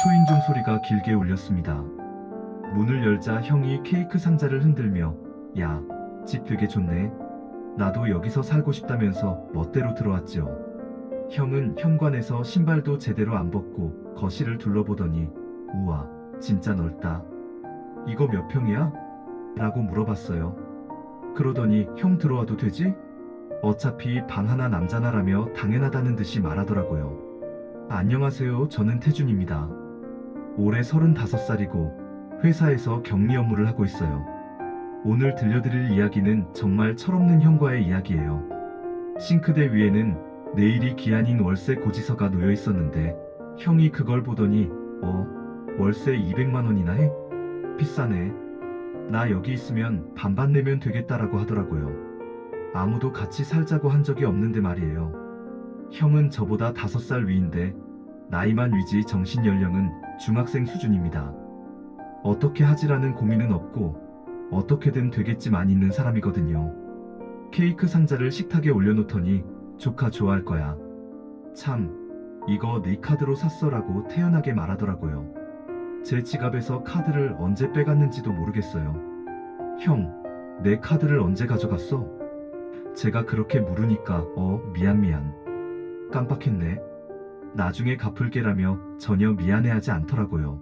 초인종 소리가 길게 울렸습니다. 문을 열자 형이 케이크 상자를 흔들며 야, 집 되게 좋네. 나도 여기서 살고 싶다면서 멋대로 들어왔죠. 형은 현관에서 신발도 제대로 안 벗고 거실을 둘러보더니 우와, 진짜 넓다. 이거 몇 평이야? 라고 물어봤어요. 그러더니 형 들어와도 되지? 어차피 방 하나 남자나라며 당연하다는 듯이 말하더라고요. 안녕하세요. 저는 태준입니다. 올해 35살이고 회사에서 격리 업무를 하고 있어요. 오늘 들려드릴 이야기는 정말 철없는 형과의 이야기예요. 싱크대 위에는 내일이 기한인 월세 고지서가 놓여 있었는데 형이 그걸 보더니 월세 200만 원이나 해? 비싸네. 나 여기 있으면 반반 내면 되겠다라고 하더라고요. 아무도 같이 살자고 한 적이 없는데 말이에요. 형은 저보다 5살 위인데 나이만 위지 정신 연령은 중학생 수준입니다. 어떻게 하지라는 고민은 없고 어떻게든 되겠지만 있는 사람이거든요. 케이크 상자를 식탁에 올려놓더니 조카 좋아할 거야. 참, 이거 네 카드로 샀어라고 태연하게 말하더라고요. 제 지갑에서 카드를 언제 빼갔는지도 모르겠어요. 형, 내 카드를 언제 가져갔어? 제가 그렇게 물으니까 미안. 깜빡했네. 나중에 갚을게라며 전혀 미안해하지 않더라고요.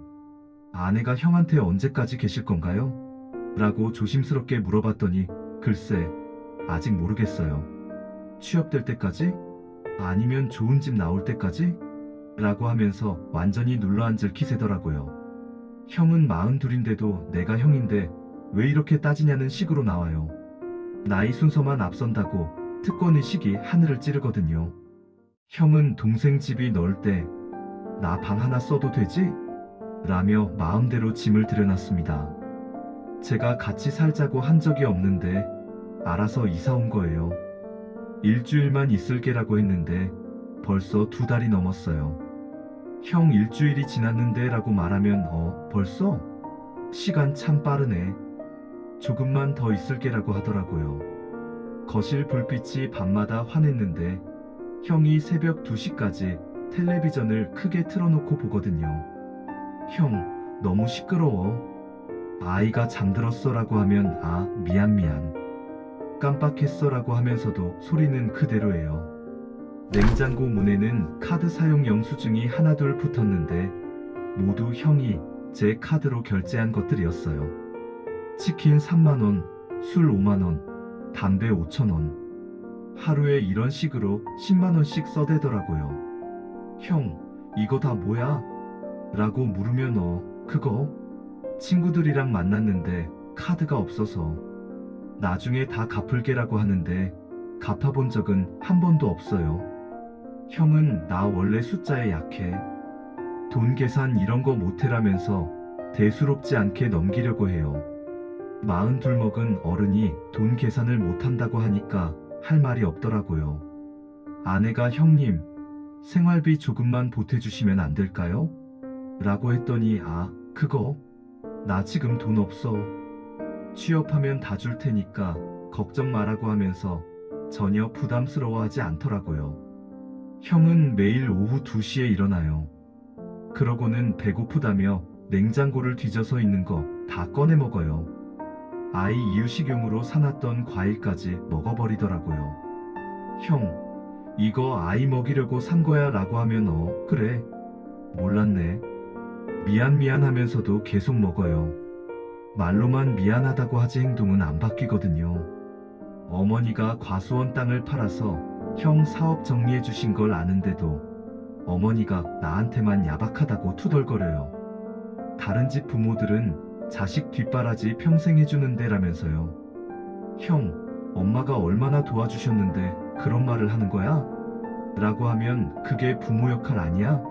아내가 형한테 언제까지 계실 건가요? 라고 조심스럽게 물어봤더니 글쎄, 아직 모르겠어요. 취업될 때까지? 아니면 좋은 집 나올 때까지? 라고 하면서 완전히 눌러앉을 기세더라고요. 형은 42인데도 내가 형인데 왜 이렇게 따지냐는 식으로 나와요. 나이 순서만 앞선다고 특권의식이 하늘을 찌르거든요. 형은 동생 집이 넓을 때 나 방 하나 써도 되지? 라며 마음대로 짐을 들여놨습니다. 제가 같이 살자고 한 적이 없는데 알아서 이사 온 거예요. 일주일만 있을게라고 했는데 벌써 2달이 넘었어요. 형 일주일이 지났는데 라고 말하면 벌써? 시간 참 빠르네. 조금만 더 있을게라고 하더라고요. 거실 불빛이 밤마다 환했는데 형이 새벽 2시까지 텔레비전을 크게 틀어놓고 보거든요. 형, 너무 시끄러워. 아이가 잠들었어 라고 하면 미안. 깜빡했어 라고 하면서도 소리는 그대로예요. 냉장고 문에는 카드 사용 영수증이 하나둘 붙었는데 모두 형이 제 카드로 결제한 것들이었어요. 치킨 3만원, 술 5만원, 담배 5천원. 하루에 이런 식으로 10만원씩 써대더라고요. 형, 이거 다 뭐야? 라고 물으면 그거? 친구들이랑 만났는데 카드가 없어서 나중에 다 갚을게라고 하는데 갚아본 적은 한 번도 없어요. 형은 나 원래 숫자에 약해. 돈 계산 이런 거 못해라면서 대수롭지 않게 넘기려고 해요. 42 먹은 어른이 돈 계산을 못한다고 하니까 할 말이 없더라고요. 아내가 형님, 생활비 조금만 보태주시면 안 될까요? 라고 했더니 그거? 나 지금 돈 없어. 취업하면 다 줄 테니까 걱정 마라고 하면서 전혀 부담스러워하지 않더라고요. 형은 매일 오후 2시에 일어나요. 그러고는 배고프다며 냉장고를 뒤져서 있는 거 다 꺼내 먹어요. 아이 이유식용으로 사놨던 과일까지 먹어버리더라고요. 형, 이거 아이 먹이려고 산 거야 라고 하면 그래. 몰랐네. 미안 하면서도 계속 먹어요. 말로만 미안하다고 하지 행동은 안 바뀌거든요. 어머니가 과수원 땅을 팔아서 형 사업 정리해 주신 걸 아는데도 어머니가 나한테만 야박하다고 투덜거려요. 다른 집 부모들은 자식 뒷바라지 평생 해주는데 라면서요. 형, 엄마가 얼마나 도와주셨는데 그런 말을 하는 거야? 라고 하면 그게 부모 역할 아니야?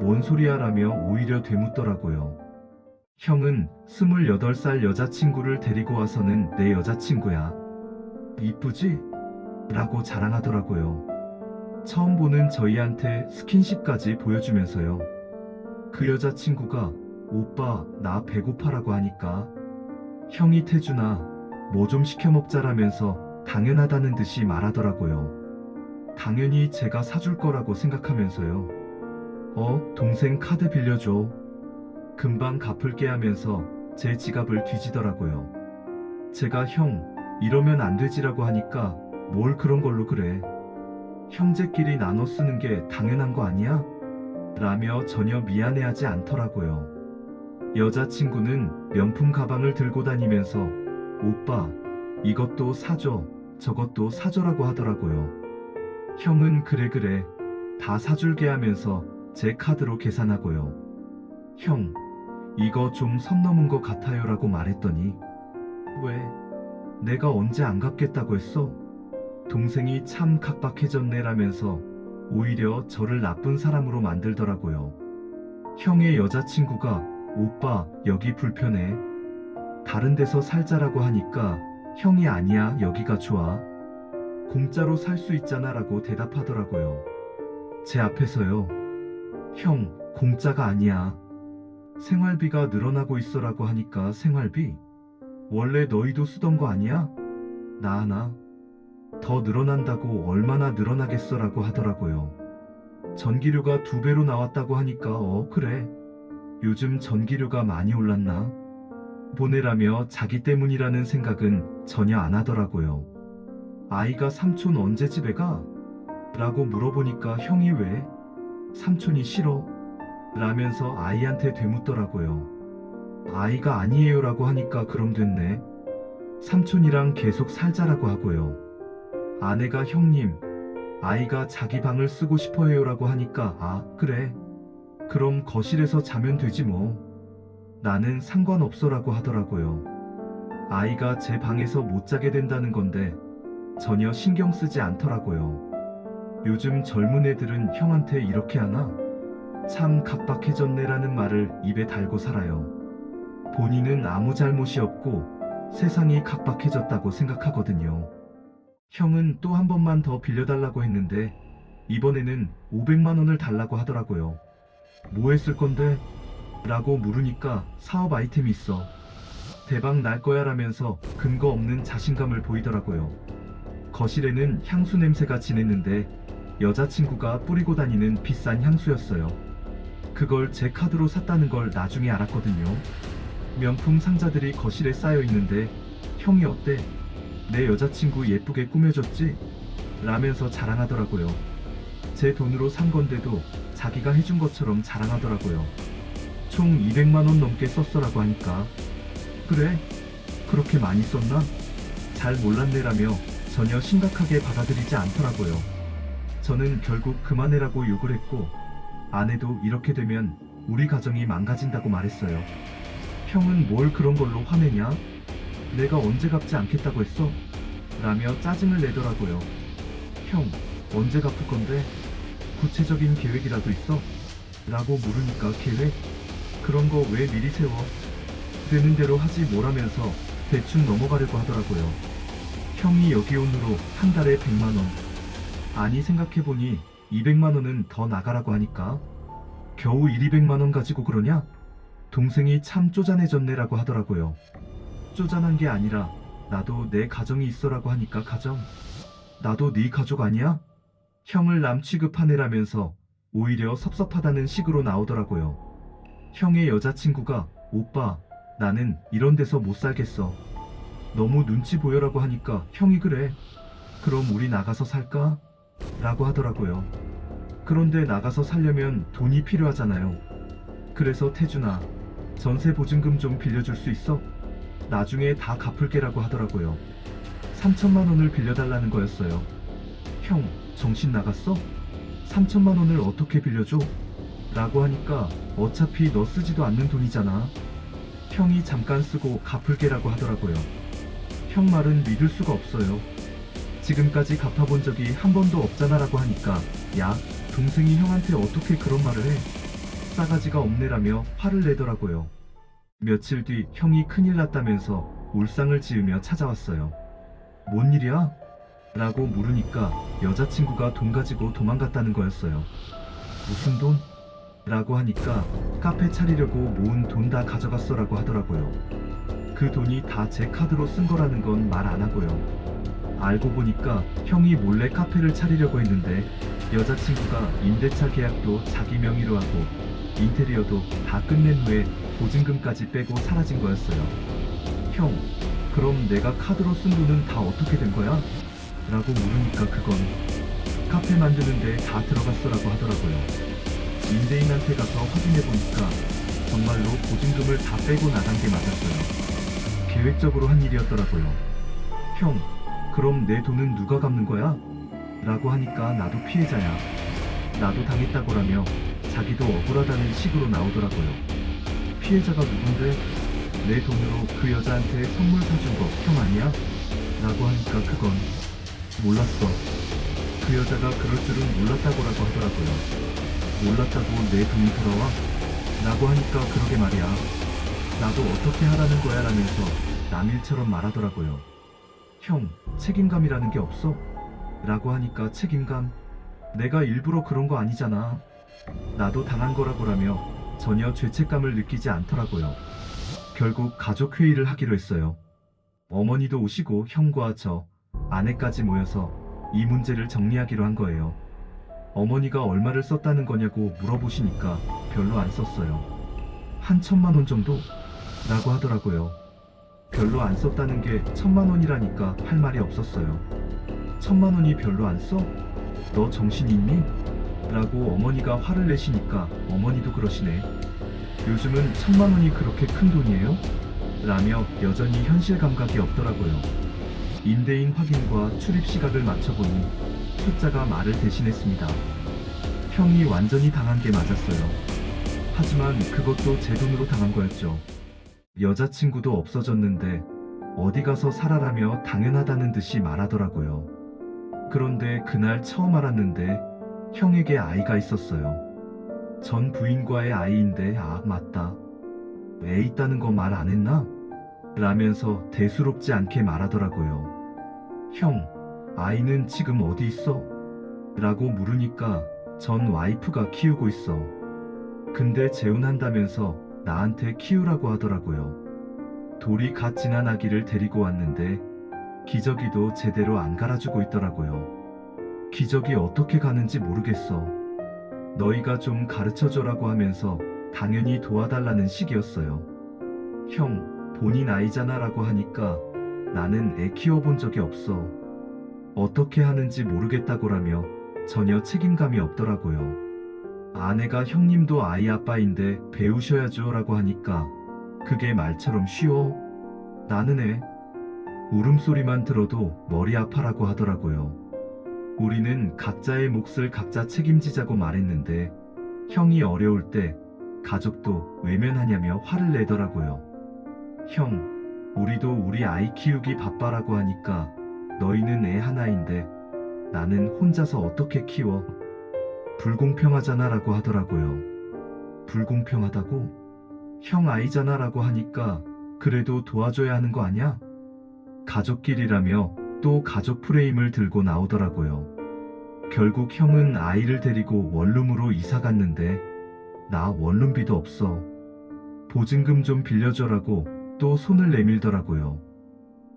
뭔 소리야 라며 오히려 되묻더라고요. 형은 28살 여자친구를 데리고 와서는 내 여자친구야. 이쁘지? 라고 자랑하더라고요. 처음 보는 저희한테 스킨십까지 보여주면서요. 그 여자친구가 오빠 나 배고파라고 하니까 형이 태준아 뭐 좀 시켜 먹자라면서 당연하다는 듯이 말하더라고요. 당연히 제가 사줄 거라고 생각하면서요. 동생 카드 빌려줘. 금방 갚을게 하면서 제 지갑을 뒤지더라고요. 제가 형, 이러면 안 되지라고 하니까 뭘 그런 걸로 그래. 형제끼리 나눠 쓰는 게 당연한 거 아니야? 라며 전혀 미안해하지 않더라고요. 여자친구는 명품 가방을 들고 다니면서 오빠, 이것도 사줘, 저것도 사줘라고 하더라고요. 형은 그래, 다 사줄게 하면서 제 카드로 계산하고요. 형, 이거 좀 선 넘은 것 같아요 라고 말했더니 왜? 내가 언제 안 갚겠다고 했어? 동생이 참 각박해졌네 라면서 오히려 저를 나쁜 사람으로 만들더라고요. 형의 여자친구가 오빠 여기 불편해. 다른 데서 살자라고 하니까 형이 아니야 여기가 좋아. 공짜로 살 수 있잖아 라고 대답하더라고요. 제 앞에서요. 형, 공짜가 아니야. 생활비가 늘어나고 있어라고 하니까 생활비? 원래 너희도 쓰던 거 아니야? 나 하나? 더 늘어난다고 얼마나 늘어나겠어라고 하더라고요. 전기료가 2배로 나왔다고 하니까 그래. 요즘 전기료가 많이 올랐나? 보내라며 자기 때문이라는 생각은 전혀 안 하더라고요. 아이가 삼촌 언제 집에 가? 라고 물어보니까 형이 왜? 삼촌이 싫어? 라면서 아이한테 되묻더라고요. 아이가 아니에요 라고 하니까 그럼 됐네. 삼촌이랑 계속 살자라고 하고요. 아내가 형님, 아이가 자기 방을 쓰고 싶어해요 라고 하니까 그래. 그럼 거실에서 자면 되지 뭐. 나는 상관없어 라고 하더라고요. 아이가 제 방에서 못 자게 된다는 건데 전혀 신경 쓰지 않더라고요. 요즘 젊은 애들은 형한테 이렇게 하나? 참 각박해졌네 라는 말을 입에 달고 살아요. 본인은 아무 잘못이 없고 세상이 각박해졌다고 생각하거든요. 형은 또 한 번만 더 빌려달라고 했는데 이번에는 500만 원을 달라고 하더라고요. 뭐 했을 건데? 라고 물으니까 사업 아이템이 있어. 대박 날 거야 라면서 근거 없는 자신감을 보이더라고요. 거실에는 향수 냄새가 진했는데 여자친구가 뿌리고 다니는 비싼 향수였어요. 그걸 제 카드로 샀다는 걸 나중에 알았거든요. 명품 상자들이 거실에 쌓여 있는데 형이 어때? 내 여자친구 예쁘게 꾸며줬지? 라면서 자랑하더라고요. 제 돈으로 산 건데도 자기가 해준 것처럼 자랑하더라고요. 총 200만 원 넘게 썼어라고 하니까 그래? 그렇게 많이 썼나? 잘 몰랐네라며 전혀 심각하게 받아들이지 않더라고요. 저는 결국 그만해라고 욕을 했고 아내도 이렇게 되면 우리 가정이 망가진다고 말했어요. 형은 뭘 그런 걸로 화내냐? 내가 언제 갚지 않겠다고 했어? 라며 짜증을 내더라고요. 형, 언제 갚을 건데? 구체적인 계획이라도 있어? 라고 물으니까 계획? 그런 거 왜 미리 세워? 되는 대로 하지 뭐라면서 대충 넘어가려고 하더라고요. 형이 여기 온 후로 한 달에 100만 원. 아니 생각해보니 200만 원은 더 나가라고 하니까 겨우 1, 200만 원 가지고 그러냐? 동생이 참 쪼잔해졌네라고 하더라고요. 쪼잔한 게 아니라 나도 내 가정이 있어라고 하니까 가정? 나도 네 가족 아니야? 형을 남 취급하네라면서 오히려 섭섭하다는 식으로 나오더라고요. 형의 여자친구가 오빠, 나는 이런 데서 못 살겠어. 너무 눈치 보여라고 하니까 형이 그래. 그럼 우리 나가서 살까? 라고 하더라고요. 그런데 나가서 살려면 돈이 필요하잖아요. 그래서 태준아, 전세 보증금 좀 빌려줄 수 있어? 나중에 다 갚을게라고 하더라고요. 3천만 원을 빌려달라는 거였어요. 형, 정신 나갔어? 3천만 원을 어떻게 빌려줘? 라고 하니까 어차피 너 쓰지도 않는 돈이잖아. 형이 잠깐 쓰고 갚을게라고 하더라고요. 형 말은 믿을 수가 없어요. 지금까지 갚아본 적이 한 번도 없잖아라고 하니까 야, 동생이 형한테 어떻게 그런 말을 해? 싸가지가 없네라며 화를 내더라고요. 며칠 뒤 형이 큰일 났다면서 울상을 지으며 찾아왔어요. 뭔 일이야? 라고 물으니까 여자친구가 돈 가지고 도망갔다는 거였어요. 무슨 돈? 라고 하니까 카페 차리려고 모은 돈 다 가져갔어 라고 하더라고요. 그 돈이 다 제 카드로 쓴 거라는 건 말 안 하고요. 알고 보니까 형이 몰래 카페를 차리려고 했는데 여자친구가 임대차 계약도 자기 명의로 하고 인테리어도 다 끝낸 후에 보증금까지 빼고 사라진 거였어요. 형, 그럼 내가 카드로 쓴 돈은 다 어떻게 된 거야? 라고 물으니까 그건 카페 만드는데 다 들어갔어라고 하더라고요. 임대인한테 가서 확인해 보니까 정말로 보증금을 다 빼고 나간 게 맞았어요. 계획적으로 한 일이었더라고요. 형, 그럼 내 돈은 누가 갚는 거야? 라고 하니까 나도 피해자야. 나도 당했다고라며 자기도 억울하다는 식으로 나오더라고요. 피해자가 누군데? 내 돈으로 그 여자한테 선물 사준 거 형 아니야? 라고 하니까 그건 몰랐어. 그 여자가 그럴 줄은 몰랐다고라고 하더라고요. 몰랐다고 내 돈이 돌아와? 라고 하니까 그러게 말이야. 나도 어떻게 하라는 거야 라면서 남일처럼 말하더라고요. 형, 책임감이라는 게 없어? 라고 하니까 책임감? 내가 일부러 그런 거 아니잖아. 나도 당한 거라고라며 전혀 죄책감을 느끼지 않더라고요. 결국 가족 회의를 하기로 했어요. 어머니도 오시고 형과 저, 아내까지 모여서 이 문제를 정리하기로 한 거예요. 어머니가 얼마를 썼다는 거냐고 물어보시니까 별로 안 썼어요. 한 1,000만 원 정도? 라고 하더라고요. 별로 안 썼다는 게 1,000만 원이라니까 할 말이 없었어요. 1,000만 원이 별로 안 써? 너 정신이 있니? 라고 어머니가 화를 내시니까 어머니도 그러시네. 요즘은 1,000만 원이 그렇게 큰 돈이에요? 라며 여전히 현실 감각이 없더라고요. 임대인 확인과 출입 시각을 맞춰보니 숫자가 말을 대신했습니다. 형이 완전히 당한 게 맞았어요. 하지만 그것도 제 돈으로 당한 거였죠. 여자친구도 없어졌는데 어디 가서 살아라며 당연하다는 듯이 말하더라고요. 그런데 그날 처음 알았는데 형에게 아이가 있었어요. 전 부인과의 아이인데 아 맞다. 애 있다는 거 말 안 했나? 라면서 대수롭지 않게 말하더라고요. 형, 아이는 지금 어디 있어? 라고 물으니까 전 와이프가 키우고 있어. 근데 재혼한다면서 나한테 키우라고 하더라고요. 돌이 갓 지난 아기를 데리고 왔는데 기저귀도 제대로 안 갈아주고 있더라고요. 기저귀 어떻게 가는지 모르겠어. 너희가 좀 가르쳐줘라고 하면서 당연히 도와달라는 식이었어요. 형, 본인 아이잖아 라고 하니까 나는 애 키워본 적이 없어. 어떻게 하는지 모르겠다고라며 전혀 책임감이 없더라고요. 아내가 형님도 아이 아빠인데 배우셔야죠 라고 하니까 그게 말처럼 쉬워? 나는 애. 울음소리만 들어도 머리 아파라고 하더라고요. 우리는 각자의 몫을 각자 책임지자고 말했는데 형이 어려울 때 가족도 외면하냐며 화를 내더라고요. 형, 우리도 우리 아이 키우기 바빠라고 하니까 너희는 애 하나인데 나는 혼자서 어떻게 키워? 불공평하잖아 라고 하더라고요. 불공평하다고? 형 아이잖아 라고 하니까 그래도 도와줘야 하는 거 아냐? 가족끼리라며 또 가족 프레임을 들고 나오더라고요. 결국 형은 아이를 데리고 원룸으로 이사 갔는데 나 원룸비도 없어. 보증금 좀 빌려줘라고 또 손을 내밀더라고요.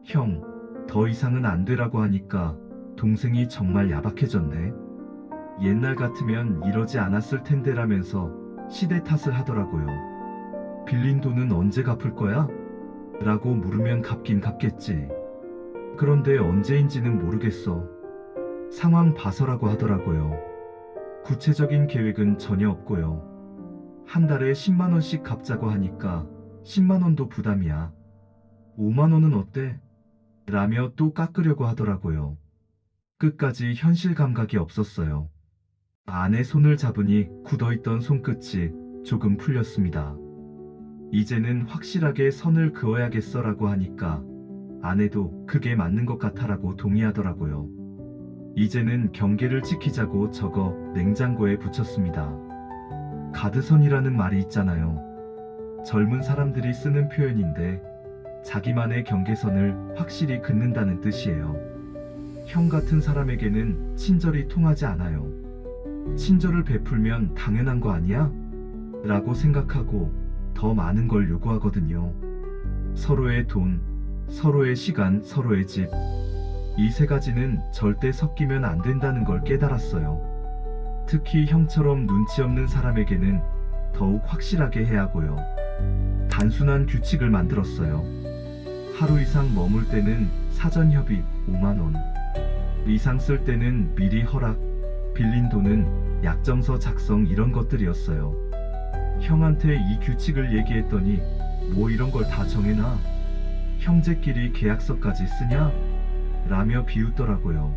형, 더 이상은 안 되라고 하니까 동생이 정말 야박해졌네. 옛날 같으면 이러지 않았을 텐데라면서 시대 탓을 하더라고요. 빌린 돈은 언제 갚을 거야? 라고 물으면 갚긴 갚겠지. 그런데 언제인지는 모르겠어. 상황 봐서라고 하더라고요. 구체적인 계획은 전혀 없고요. 한 달에 10만 원씩 갚자고 하니까 10만 원도 부담이야. 5만 원은 어때? 라며 또 깎으려고 하더라고요. 끝까지 현실 감각이 없었어요. 아내 손을 잡으니 굳어있던 손끝이 조금 풀렸습니다. 이제는 확실하게 선을 그어야겠어라고 하니까 아내도 그게 맞는 것 같아라고 동의하더라고요. 이제는 경계를 지키자고 적어 냉장고에 붙였습니다. 가드선이라는 말이 있잖아요. 젊은 사람들이 쓰는 표현인데 자기만의 경계선을 확실히 긋는다는 뜻이에요. 형 같은 사람에게는 친절이 통하지 않아요. 친절을 베풀면 당연한 거 아니야? 라고 생각하고 더 많은 걸 요구하거든요. 서로의 돈, 서로의 시간, 서로의 집. 이 세 가지는 절대 섞이면 안 된다는 걸 깨달았어요. 특히 형처럼 눈치 없는 사람에게는 더욱 확실하게 해야 하고요. 단순한 규칙을 만들었어요. 하루 이상 머물 때는 사전 협의 5만 원, 이상 쓸 때는 미리 허락, 빌린 돈은 약정서 작성 이런 것들이었어요. 형한테 이 규칙을 얘기했더니 뭐 이런 걸 다 정해놔? 형제끼리 계약서까지 쓰냐? 라며 비웃더라고요.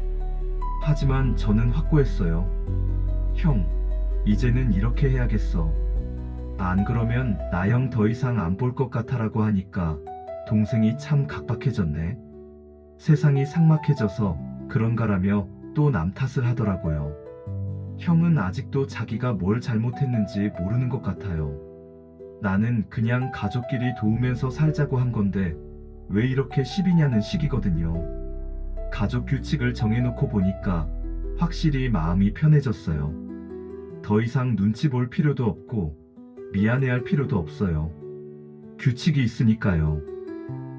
하지만 저는 확고했어요. 형, 이제는 이렇게 해야겠어. 안 그러면 나 형 더 이상 안 볼 것 같아라고 하니까 동생이 참 각박해졌네. 세상이 삭막해져서 그런가라며 또 남 탓을 하더라고요. 형은 아직도 자기가 뭘 잘못했는지 모르는 것 같아요. 나는 그냥 가족끼리 도우면서 살자고 한 건데 왜 이렇게 시비냐는 식이거든요. 가족 규칙을 정해놓고 보니까 확실히 마음이 편해졌어요. 더 이상 눈치 볼 필요도 없고 미안해할 필요도 없어요. 규칙이 있으니까요.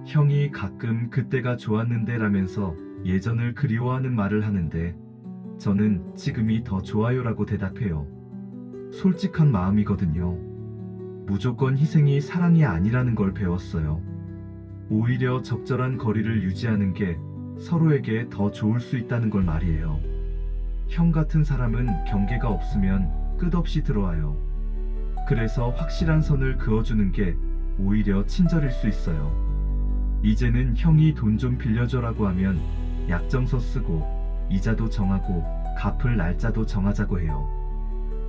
형이 가끔 그때가 좋았는데 라면서 예전을 그리워하는 말을 하는데 저는 지금이 더 좋아요라고 대답해요. 솔직한 마음이거든요. 무조건 희생이 사랑이 아니라는 걸 배웠어요. 오히려 적절한 거리를 유지하는 게 서로에게 더 좋을 수 있다는 걸 말이에요. 형 같은 사람은 경계가 없으면 끝없이 들어와요. 그래서 확실한 선을 그어주는 게 오히려 친절일 수 있어요. 이제는 형이 돈 좀 빌려줘라고 하면 약정서 쓰고 이자도 정하고 갚을 날짜도 정하자고 해요.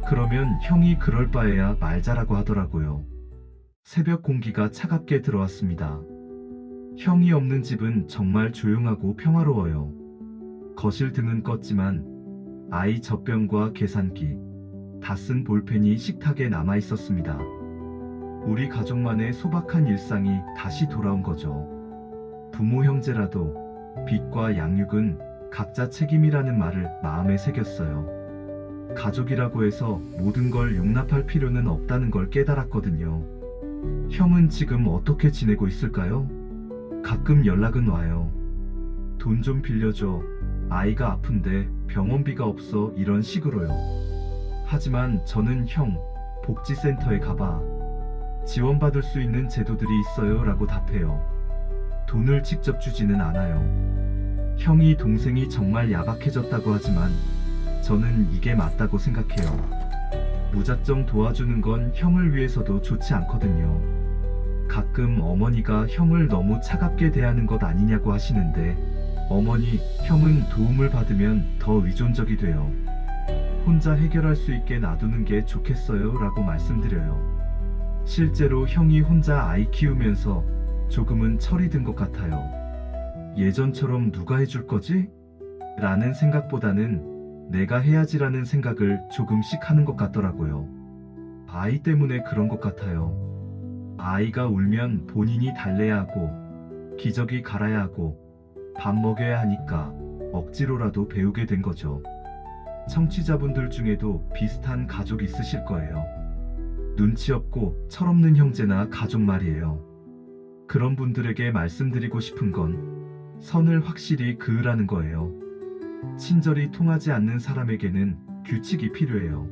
그러면 형이 그럴 바에야 말자라고 하더라고요. 새벽 공기가 차갑게 들어왔습니다. 형이 없는 집은 정말 조용하고 평화로워요. 거실 등은 껐지만 아이 젖병과 계산기, 다 쓴 볼펜이 식탁에 남아 있었습니다. 우리 가족만의 소박한 일상이 다시 돌아온 거죠. 부모 형제라도 빚과 양육은 각자 책임이라는 말을 마음에 새겼어요. 가족이라고 해서 모든 걸 용납할 필요는 없다는 걸 깨달았거든요. 형은 지금 어떻게 지내고 있을까요? 가끔 연락은 와요. 돈 좀 빌려줘. 아이가 아픈데 병원비가 없어. 이런 식으로요. 하지만 저는 형, 복지센터에 가봐. 지원받을 수 있는 제도들이 있어요. 라고 답해요. 돈을 직접 주지는 않아요. 형이 동생이 정말 야박해졌다고 하지만 저는 이게 맞다고 생각해요. 무작정 도와주는 건 형을 위해서도 좋지 않거든요. 가끔 어머니가 형을 너무 차갑게 대하는 것 아니냐고 하시는데 어머니, 형은 도움을 받으면 더 의존적이 돼요. 혼자 해결할 수 있게 놔두는 게 좋겠어요 라고 말씀드려요. 실제로 형이 혼자 아이 키우면서 조금은 철이 든 것 같아요. 예전처럼 누가 해줄 거지? 라는 생각보다는 내가 해야지라는 생각을 조금씩 하는 것 같더라고요. 아이 때문에 그런 것 같아요. 아이가 울면 본인이 달래야 하고 기저귀 갈아야 하고 밥 먹여야 하니까 억지로라도 배우게 된 거죠. 청취자분들 중에도 비슷한 가족 있으실 거예요. 눈치 없고 철없는 형제나 가족 말이에요. 그런 분들에게 말씀드리고 싶은 건 선을 확실히 그으라는 거예요. 친절이 통하지 않는 사람에게는 규칙이 필요해요.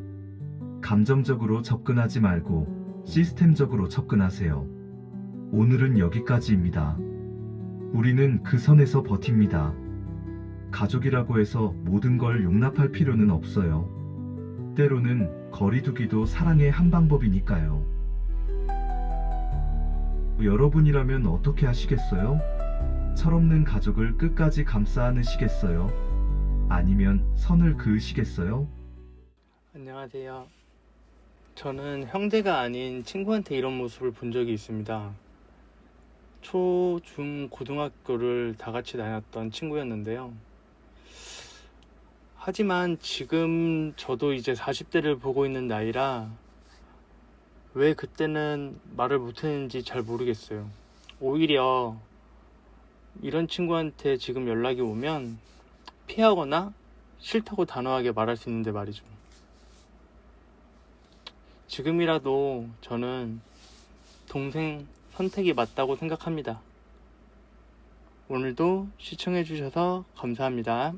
감정적으로 접근하지 말고 시스템적으로 접근하세요. 오늘은 여기까지입니다. 우리는 그 선에서 버팁니다. 가족이라고 해서 모든 걸 용납할 필요는 없어요. 때로는 거리두기도 사랑의 한 방법이니까요. 여러분이라면 어떻게 하시겠어요? 철없는 가족을 끝까지 감싸 안으시겠어요? 아니면 선을 그으시겠어요? 안녕하세요. 저는 형제가 아닌 친구한테 이런 모습을 본 적이 있습니다. 초, 중, 고등학교를 다 같이 다녔던 친구였는데요. 하지만 지금 저도 이제 40대를 보고 있는 나이라 왜 그때는 말을 못했는지 잘 모르겠어요. 오히려 이런 친구한테 지금 연락이 오면 피하거나 싫다고 단호하게 말할 수 있는데 말이죠. 지금이라도 저는 동생 선택이 맞다고 생각합니다. 오늘도 시청해주셔서 감사합니다.